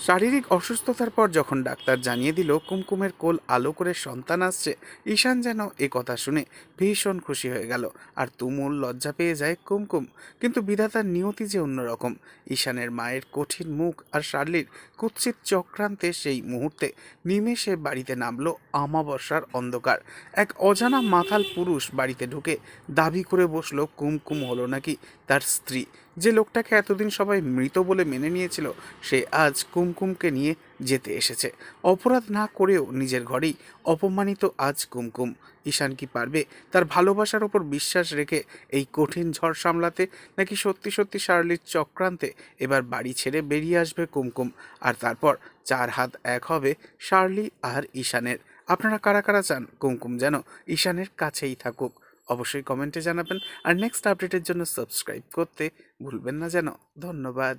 শারীরিক অসুস্থতার পর যখন ডাক্তার জানিয়ে দিল কুমকুমের কোল আলো করে সন্তান আসছে, ঈশান যেন এ কথা শুনে ভীষণ খুশি হয়ে গেল। আর তুমুল লজ্জা পেয়ে যায় কুমকুম। কিন্তু বিধাতার নিয়তি যে অন্যরকম। ঈশানের মায়ের কঠিন মুখ আর শার্লির কুৎসিত চক্রান্তে সেই মুহূর্তে নিমেষে বাড়িতে নামলো আমাবস্যার অন্ধকার। এক অজানা মাতাল পুরুষ বাড়িতে ঢুকে দাবি করে বসলো কুমকুম হলো নাকি তার স্ত্রী। যে লোকটাকে এতদিন সবাই মৃত বলে মেনে নিয়েছিল, সে আজ কুমকুমকে নিয়ে যেতে এসেছে। অপরাধ না করেও নিজের ঘরেই অপমানিত আজ কুমকুম। ঈশান কি পারবে তার ভালোবাসার ওপর বিশ্বাস রেখে এই কঠিন ঝড় সামলাতে, নাকি সত্যি সত্যি শার্লির চক্রান্তে এবার বাড়ি ছেড়ে বেরিয়ে আসবে কুমকুম, আর তারপর চার হাত এক হবে শার্লি আর ঈশানের? আপনারা কারা কারা চান কুমকুম যেন ঈশানের কাছেই থাকুক? অবশ্যই কমেন্টে জানাবেন। আর নেক্সট আপডেটের জন্য সাবস্ক্রাইব করতে ভুলবেন না যেন। ধন্যবাদ।